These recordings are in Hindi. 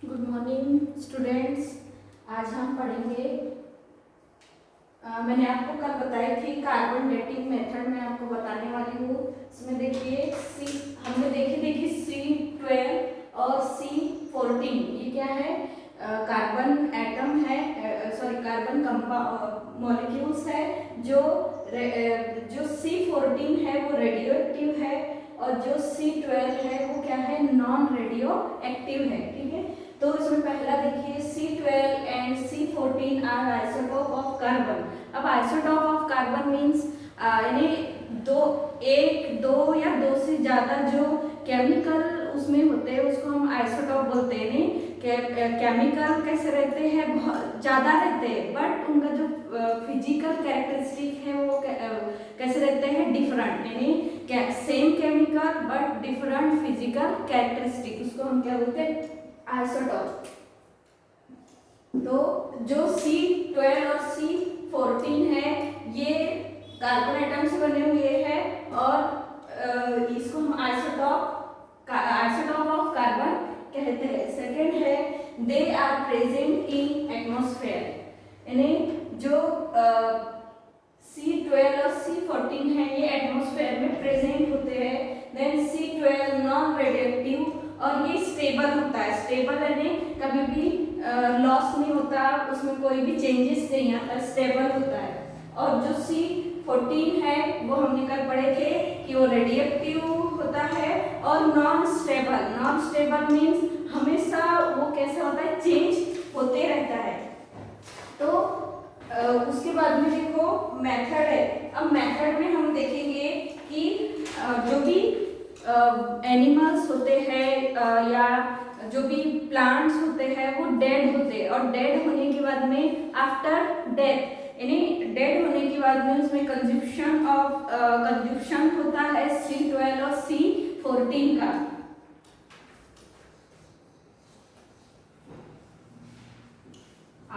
Good morning students. आज हम पढ़ेंगे मैंने आपको कल बताई थी कार्बन डेटिंग मेथड में आपको बताने वाली हूँ। इसमें देखिए हमने देखी C12 और C14। ये क्या है? कार्बन एटम है, सॉरी कार्बन मॉलिक्यूल्स है। जो C14 है वो रेडियो एक्टिव है और जो C12 है वो क्या है? नॉन रेडियो एक्टिव है। ठीक है, तो इसमें पहला देखिए C12 and C14 are isotope of carbon. अब आइसोटोप ऑफ कार्बन मीन्स यानी एक दो या दो से ज्यादा जो केमिकल उसमें होते हैं उसको हम आइसोटोप बोलते हैं। केमिकल कैसे रहते हैं? बहुत ज्यादा रहते हैं, बट उनका जो फिजिकल कैरेक्टरिस्टिक है वो कैसे रहते हैं? डिफरेंट, यानी same chemical but different physical characteristic, उसको हम क्या बोलते हैं? आइसोटोप। तो जो C12 और C14 है ये कार्बन एटम से बने हुए हैं और इसको हम आइसोटोप ऑफ कार्बन कहते हैं। सेकेंड है they are present in atmosphere, यानी जो C12 और C14 है ये एटमॉस्फेयर में प्रेजेंट होते हैं। देन C12 नॉन रेडियोएक्टिव और ये स्टेबल होता है। स्टेबल यानी कभी भी लॉस नहीं होता, उसमें कोई भी चेंजेस नहीं आता, स्टेबल होता है। और जो C14 है वो हमने कल पढ़े थे कि वो रेडियोएक्टिव होता है और non stable. Non stable means हमेशा वो कैसा होता है? चेंज होते रहता है। तो उसके बाद में देखो मेथड है। अब मेथड में हम देखेंगे कि जो भी एनिमल्स होते हैं या जो भी प्लांट्स होते हैं वो डेड होते हैं और डेड होने के बाद में आफ्टर डेथ, यानी डेड होने के बाद में उसमें कंजप्शन होता है C12 और C14 का।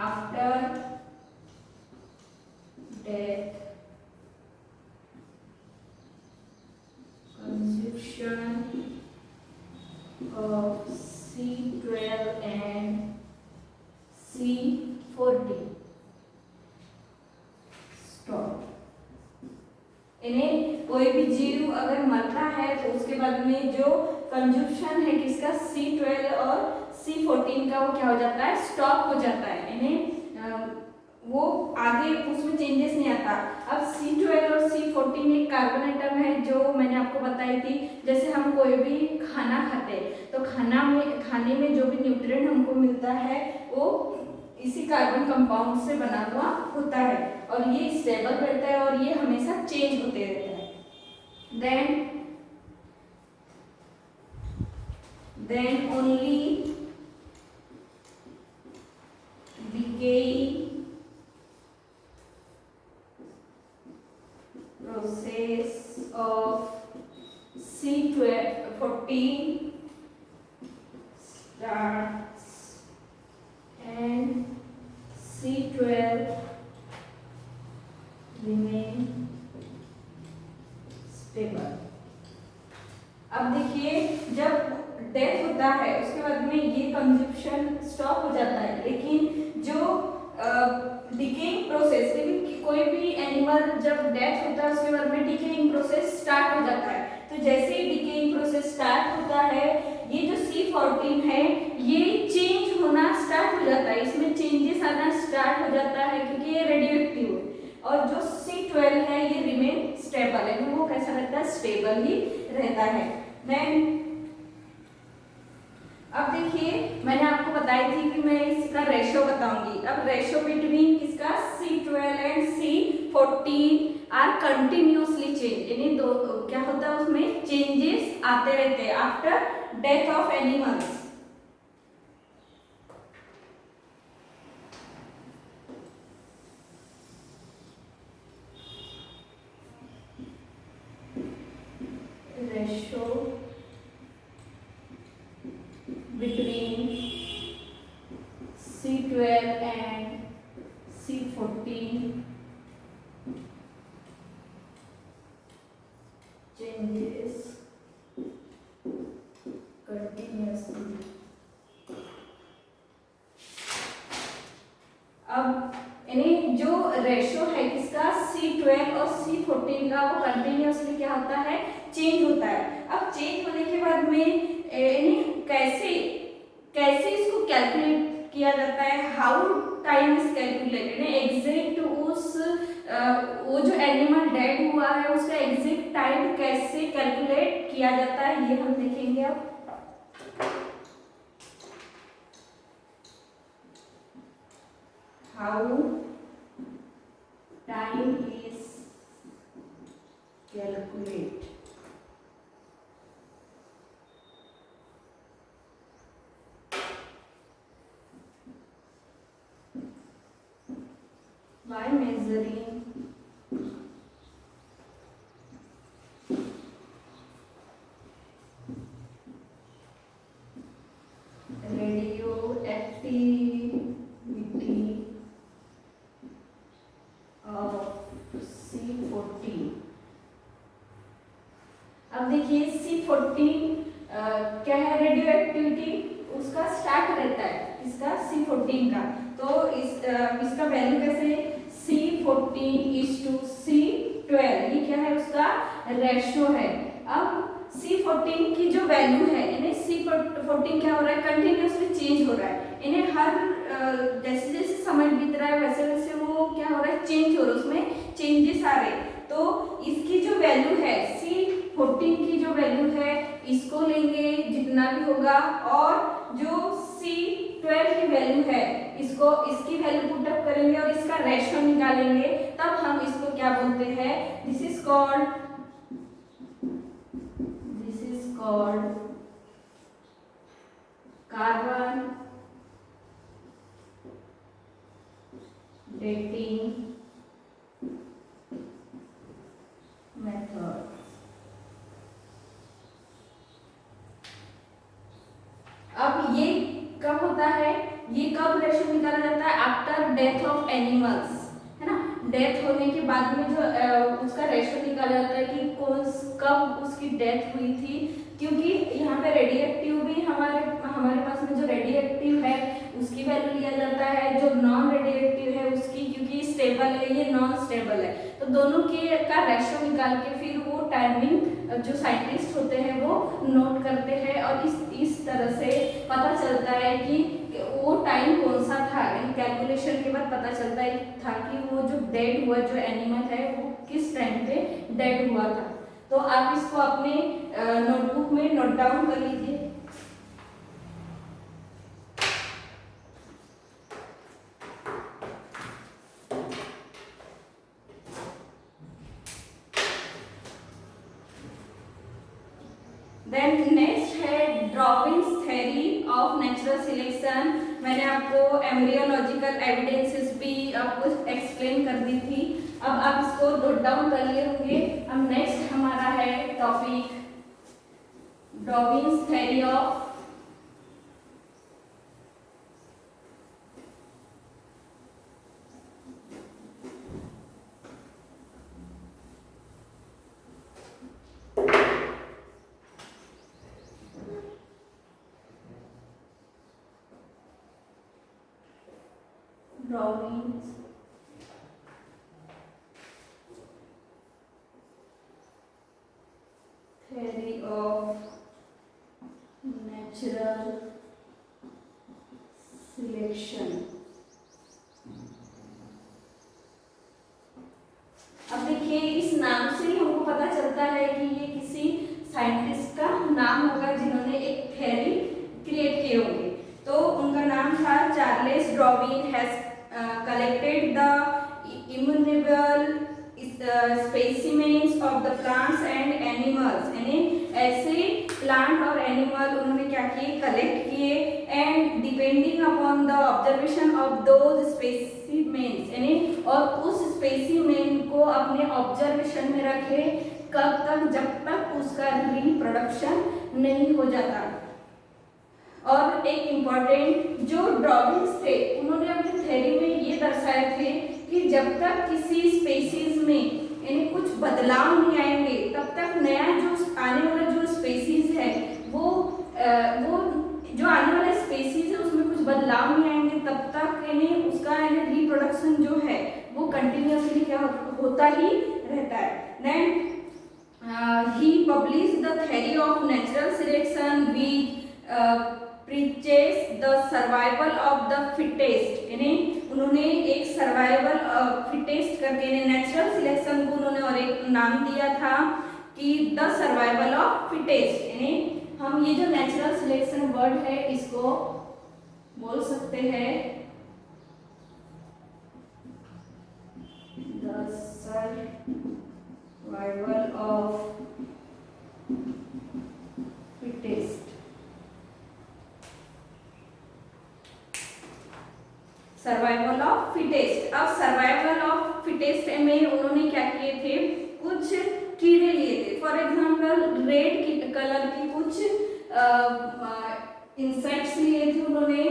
After death consumption of C12 and C14 stop. इन्हें कोई भी जीव अगर मरता है तो उसके बाद में जो कंजप्शन है किसका? C12 और C14 का वो क्या हो जाता है? स्टॉप हो जाता है, इन्हें वो आगे उसमें चेंजेस नहीं आता। अब C12 और C14 एक कार्बन एटम है जो मैंने आपको बताई थी। जैसे हम कोई भी खाना खाते तो खाने में जो भी न्यूट्रिएंट हमको मिलता है वो इसी कार्बन कंपाउंड से बना हुआ होता है और ये स्टेबल रहता है और ये हमेशा चेंज होते रहता है। then only decaying process of C14 starts and C12 remain stable। अब देखिए जब डेथ होता है उसके बाद में ये कंजप्शन स्टॉप हो जाता है, लेकिन जो डिकेइंग प्रोसेस, कोई भी एनिमल जब डेथ होता है उसके बाद में डिकेइंग प्रोसेस स्टार्ट हो जाता है। तो जैसे ही डिकेइंग प्रोसेस स्टार्ट होता है ये जो C14 है ये चेंज होना स्टार्ट हो जाता है, इसमें चेंजेस आना स्टार्ट हो जाता है क्योंकि ये रेडियोएक्टिव है। और जो C12 है ये रिमेन स्टेबल है, वो कैसा रहता है? स्टेबल ही रहता है। देन अब देखिए मैंने आपको बताई थी कि मैं इसका रेशियो बताऊंगी। अब रेशियो बिटवीन किसका? C12 and C14 are continuously change, यानी दो क्या होता है उसमें चेंजेस आते रहते हैं after death of animals. Ratio between C12 and C14 changes continuously ratio है किसका C12 और C14 का, वो कंटिन्यूअसली क्या होता है, चेंज होता है। अब चेंज होने के बाद में कैसे कैसे इसको कैलकुलेट किया जाता है, how time is calculated, exact उस वो जो एनिमल डेड हुआ है उसका एग्जैक्ट टाइम कैसे कैलकुलेट किया जाता है, ये हम देखेंगे। अब how time is calculate, by measuring radioactivity of C14। अब देखिए C14 क्या है, रेडियो एक्टिविटी उसका स्टार्ट रहता है इसका C14 का, तो इसका वैल्यू कैसे C14:C12, ये क्या है उसका रेशो है। अब C14 की जो वैल्यू है, यानी C14 क्या हो रहा है, कंटिन्यूअसली चेंज हो रहा है, इन्हें हर जैसे जैसे समय बीत रहा है वैसे वैसे वो क्या हो रहा है, चेंज हो रहा है, उसमें चेंजेस आ रहे हैं। तो इसकी जो वैल्यू है C14 की जो वैल्यू है इसको लेंगे जितना भी होगा, और जो C12 की वैल्यू है इसको इसकी वैल्यू पुट अप करेंगे और इसका रेशो निकालेंगे, तब हम इसको क्या बोलते हैं, this is called carbon dating method. अब ये कब होता है, ये कब रेशो निकाला जाता है, आफ्टर डेथ ऑफ एनिमल्स, है ना, डेथ होने के बाद में जो उसका रेशो निकाला जाता है कि कब उसकी डेथ हुई थी, क्योंकि यहाँ पे रेडियोएक्टिव भी हमारे पास में जो रेडियोएक्टिव है उसकी वैल्यू लिया जाता है, जो नॉन रेडियोएक्टिव है उसकी, क्योंकि स्टेबल है ये नॉन स्टेबल है, तो दोनों के का रेशो निकाल के फिर वो टाइमिंग जो साइंटिस्ट होते हैं वो नोट करते हैं, और इस तरह से पता चलता है कि वो टाइम कौन सा था, कैलकुलेशन के बाद पता चलता है था कि वो जो डेड हुआ जो एनिमल है वो किस टाइम पे डेड हुआ था। तो आप इसको अपने नोटबुक में नोट डाउन कर लीजिए। देन नेक्स्ट है Darwin's theory of natural selection. मैंने आपको एम्ब्रियोलॉजिकल एविडेंसेस भी आपको एक्सप्लेन कर दी थी, अब आप इसको नोट डाउन कर लिए होंगे। अब नेक्स्ट हमारा है topic Darwin's theory of Darwin's theory of natural selection। अब देखिए इस नाम से ही हमको पता चलता है कि ये किसी साइंटिस्ट का नाम होगा जिन्होंने एक थ्योरी क्रिएट किए होंगे। तो उनका नाम था Charles Darwin has collected the innumerable specimens of the plants and animals, यानी ऐसे प्लांट और एनिमल उन्होंने क्या किए, कलेक्ट किए, and depending upon the observation of those specimens, यानी और उस स्पेसिमेन को अपने ऑब्जर्वेशन में रखे, कब तक, जब तक उसका रिप्रोडक्शन नहीं हो जाता। और एक इम्पॉर्टेंट जो ड्रॉविंग्स थे उन्होंने अपनी थ्योरी में ये दर्शाए थे कि जब तक किसी स्पेसीज में यानी कुछ बदलाव नहीं आएंगे तब तक नया जो आने वाला जो स्पेसीज है वो जो आने वाला स्पेसीज है उसमें कुछ बदलाव नहीं आएंगे तब तक यानी उसका यानी रिप्रोडक्शन जो है वो कंटिन्यूसली क्या होता ही रहता है। Then he published the theory of natural selection which preaches the survival of the fittest, यानी उन्होंने एक सर्वाइवल फिटेस्ट करके नेचुरल सिलेक्शन को उन्होंने और एक नाम दिया था कि द सर्वाइवल ऑफ फिटेस्ट, यानी हम ये जो नेचुरल सिलेक्शन वर्ड है इसको बोल सकते हैं the survival of fittest. Survival of fittest. अब सर्वाइवल ऑफ फिटेस्ट में उन्होंने क्या किए थे, कुछ कीड़े लिए थे। फॉर एग्जांपल रेड कलर की कुछ इंसेक्ट्स लिए थे उन्होंने,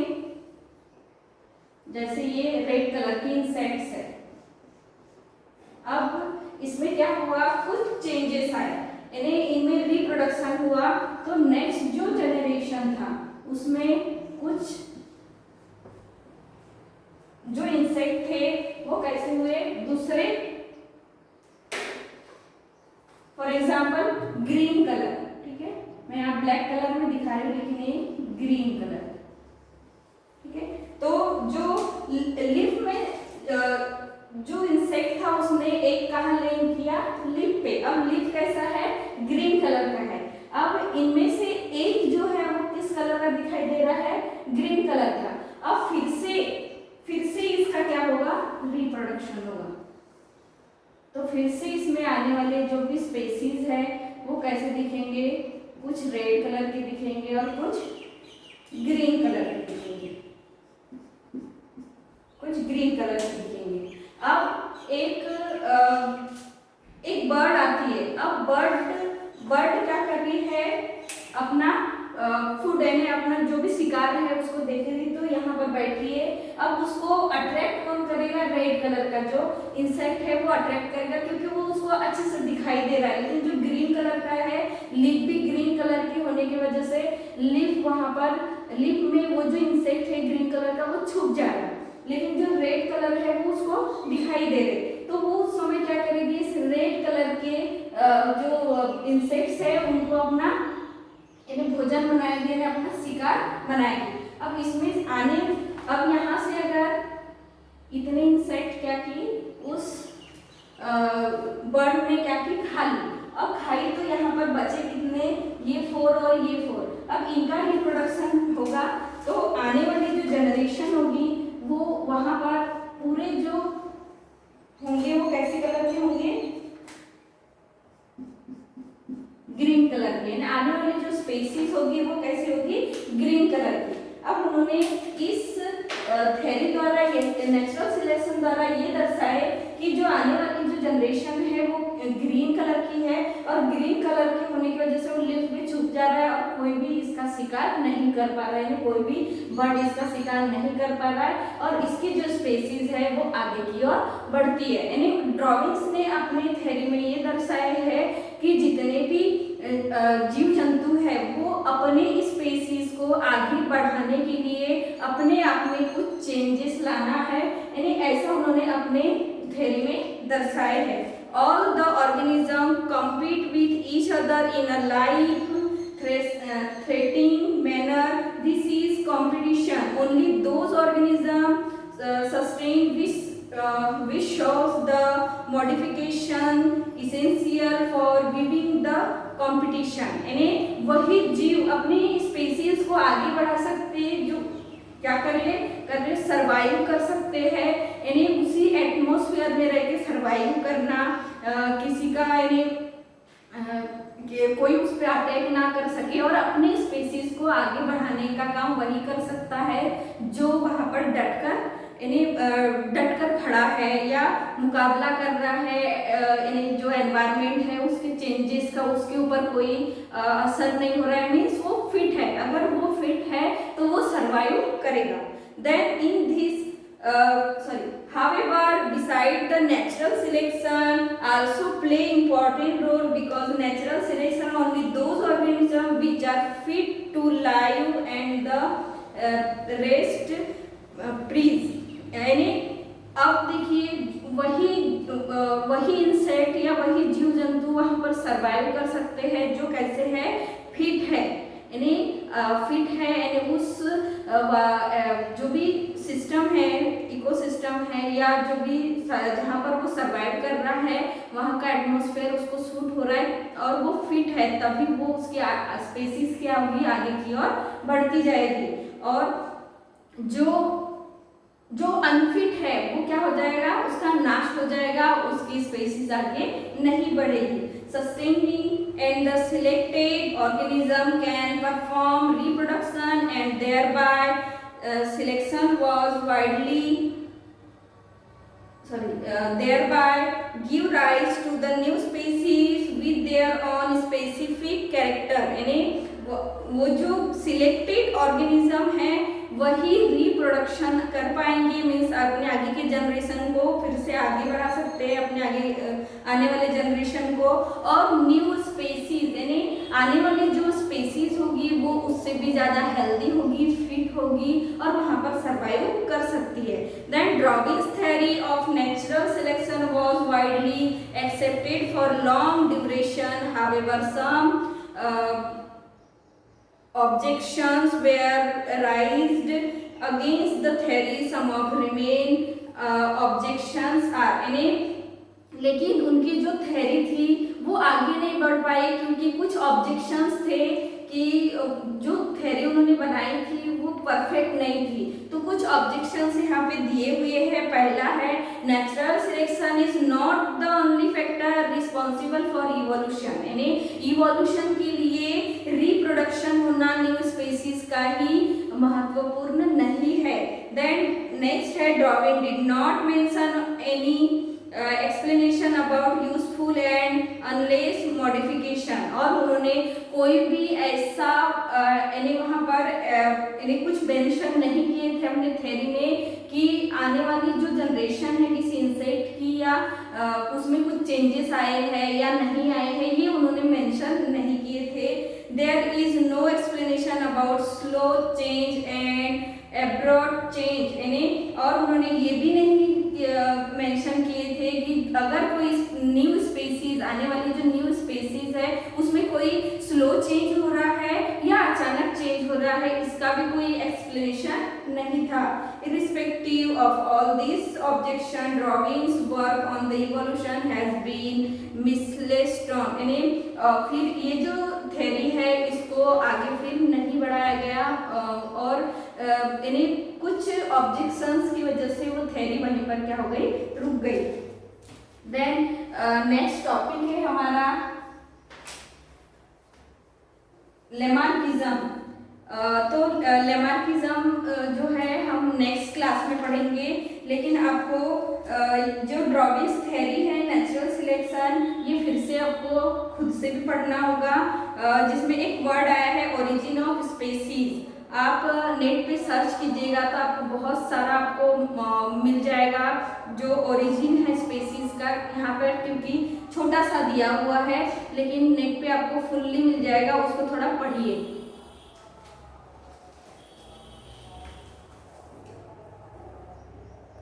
जैसे ये रेड कलर की इंसेक्ट्स है। अब इसमें क्या हुआ, कुछ चेंजेस आए, यानी इनमें रिप्रोडक्शन हुआ, तो नेक्स्ट जो जनरेशन था उसमें कुछ जो इंसेक्ट थे वो कैसे हुए, दूसरे, फॉर एग्जाम्पल ग्रीन कलर, ठीक है, मैं यहाँ ब्लैक कलर में दिखा रही हूँ लेकिन ये ग्रीन कलर, ठीक है। तो जो लीफ में जो इंसेक्ट था उसने एक कहाँ लैंड किया, लीफ पे। अब लीफ कैसा है, ग्रीन कलर का है। अब इनमें से एक जो है वो किस कलर का दिखाई दे रहा है, ग्रीन कलर का। अब फिर से इसका क्या होगा, रिप्रोडक्शन होगा। तो फिर से इसमें आने वाले जो भी स्पेसीज है वो कैसे दिखेंगे, कुछ रेड कलर के दिखेंगे और कुछ ग्रीन कलर के दिखेंगे, कुछ ग्रीन कलर के दिखेंगे। अब एक बर्ड आती है। अब बर्ड क्या कर रही है, अपना फूड यानी अपना जो भी शिकार है उसको देखेगी, तो यहाँ पर बैठी है। अब उसको अट्रैक्ट कौन करेगा, रेड कलर का जो इंसेक्ट है वो अट्रैक्ट करेगा, क्योंकि वो उसको अच्छे से दिखाई दे रहा है। लेकिन जो ग्रीन कलर का है, लीफ भी ग्रीन कलर की होने की वजह से लीफ वहां पर लीफ में वो जो इंसेक्ट है ग्रीन कलर का वो छुप जा रहा है, लेकिन जो रेड कलर है वो उसको दिखाई दे रहे। तो वो उस समय क्या करेगी, इस रेड कलर के जो इंसेक्ट्स है उनको अपना भोजन बनाएगी, अपना शिकार बनाएगी। अब इसमें अब यहाँ से अगर इतने इंसेक्ट क्या की, उस बर्ड ने क्या की, खा ली। अब खाई तो यहाँ पर बचे कितने, ये 4 और ये 4। अब इनका रिप्रोडक्शन होगा, तो आने वाली जो जनरेशन होगी वो वहां पर पूरे जो होंगे वो कैसे कलर के होंगे, ग्रीन कलर की। आने वाली जो स्पेसीज होगी वो कैसे होगी, ग्रीन कलर की। अब उन्होंने इस थ्योरी द्वारा, नेचुरल सिलेक्शन द्वारा ये दर्शाए कि जो आने वाली जो जनरेशन है वो ग्रीन कलर की है, और ग्रीन कलर के होने की वजह से वो लीफ में छुप जा रहा है और कोई भी इसका शिकार नहीं कर पा रहा है, कोई भी बर्ड इसका शिकार नहीं कर पा रहा है, और इसकी जो स्पेसीज है वो आगे की ओर बढ़ती है। यानी ड्रॉविंग्स ने अपने थ्योरी में ये दर्शाया है कि जितने भी जीव जंतु है वो अपने स्पेसीज को आगे बढ़ाने के लिए अपने आप में कुछ चेंजेस लाना है, यानी ऐसा उन्होंने अपने थ्योरी में दर्शाया है। All the organism compete with each other in a life threatening manner. This is competition. Only those organisms sustain which shows the modification essential for giving the competition. यानी वही जीव अपनी स्पेसीज को आगे बढ़ा सकते हैं जो क्या कर रहे सर्वाइव कर सकते हैं, यानी उसी एटमॉस्फेयर में रह के सर्वाइव करना, किसी का यानी कोई उस पर अटैक ना कर सके, और अपने स्पेसीज को आगे बढ़ाने का काम वही कर सकता है जो वहां पर डटकर खड़ा है या मुकाबला कर रहा है, यानी जो एनवायरनमेंट है उसके चेंजेस का उसके ऊपर कोई असर नहीं हो रहा है, मीन्स वो फिट है। अगर वो फिट है तो वो सर्वाइव करेगा। Then in this however beside the natural selection also play important role, because natural selection only those organisms which are fit to live and the rest breeds। यानी अब देखिए वही पर सरवाइव कर सकते हैं, जो कैसे है, फिट है, यानी फिट है, यानी उस जो भी सिस्टम है, इकोसिस्टम है, या जो भी जहाँ पर वो सरवाइव कर रहा है वहाँ का एटमॉस्फेयर उसको सूट हो रहा है और वो फिट है, तभी वो उसकी स्पेसीज क्या होगी, आगे की ओर बढ़ती जाएगी। और जो अनफिट है वो क्या हो जाएगा, उसका नाश हो जाएगा, उसकी स्पेसीज आगे नहीं बढ़ेगी। Sustaining and the selected organism can perform reproduction and thereby give rise to the new species with their own specific character। यानी वो जो सिलेक्टेड ऑर्गेनिज्म है वही रिप्रोडक्शन कर पाएंगे, मीन्स अपने आगे के जनरेशन को फिर से आगे बढ़ा सकते हैं, अपने आगे आने वाले जनरेशन को, और न्यू स्पेसीज यानी आने वाली जो स्पेसीज होगी वो उससे भी ज़्यादा हेल्दी होगी, फिट होगी और वहाँ पर सर्वाइव कर सकती है। Then Darwin's theory of natural selection was widely accepted for long duration, however some objections were raised against the theory, some of remain objections are, यानी लेकिन उनकी जो थ्योरी थी वो आगे नहीं बढ़ पाई क्योंकि कुछ ऑब्जेक्शंस थे कि जो थ्योरी उन्होंने बनाई थी वो परफेक्ट नहीं थी। तो कुछ ऑब्जेक्शंस यहाँ पे दिए हुए हैं। पहला है natural selection is not the only factor responsible for evolution, यानी इवोल्यूशन के लिए रिप्रोडक्शन होना न्यू स्पीसीज का ही महत्वपूर्ण नहीं है। देन नेक्स्ट है Darwin did not mention any explanation about useful and unless modification, और उन्होंने कोई भी ऐसा यानी वहाँ पर यानी कुछ मेंशन नहीं किए थे अपने थ्योरी में कि आने वाली जो जनरेशन है किसी इंसेक्ट की या उसमें कुछ चेंजेस आए हैं या नहीं आए हैं, ये उन्होंने मेंशन नहीं किए थे। There is no explanation about slow change and abroad change, यानी और उन्होंने ये भी नहीं मेंशन किए थे कि अगर कोई न्यू स्पीसीज आने वाली जो न्यू स्पीसीज है उसमें कोई स्लो चेंज हो रहा है या अचानक चेंज हो रहा है, इसका भी कोई एक्सप्लेनेशन नहीं था। Irrespective of all this objection, Darwin's work on the evolution has been misplaced, यानी फिर ये जो थ्योरी है इसको आगे फिर नहीं बढ़ाया गया और यानी कुछ ऑब्जेक्शंस की वजह से वो थ्योरी बने पर क्या हो गई, रुक गई। देन नेक्स्ट टॉपिक है हमारा लेमार्किज्म। तो लेमार्किज्म जो है हम नेक्स्ट क्लास में पढ़ेंगे, लेकिन आपको जो डार्विन्स थ्योरी है नेचुरल सिलेक्शन ये फिर से आपको खुद से भी पढ़ना होगा, जिसमें एक वर्ड आया है ओरिजिन ऑफ स्पीसीज। आप नेट पे सर्च कीजिएगा तो आपको बहुत सारा आपको मिल जाएगा जो ओरिजिन है स्पीसीज का, यहाँ पर क्योंकि छोटा सा दिया हुआ है लेकिन नेट पे आपको फुल्ली मिल जाएगा, उसको थोड़ा पढ़िए।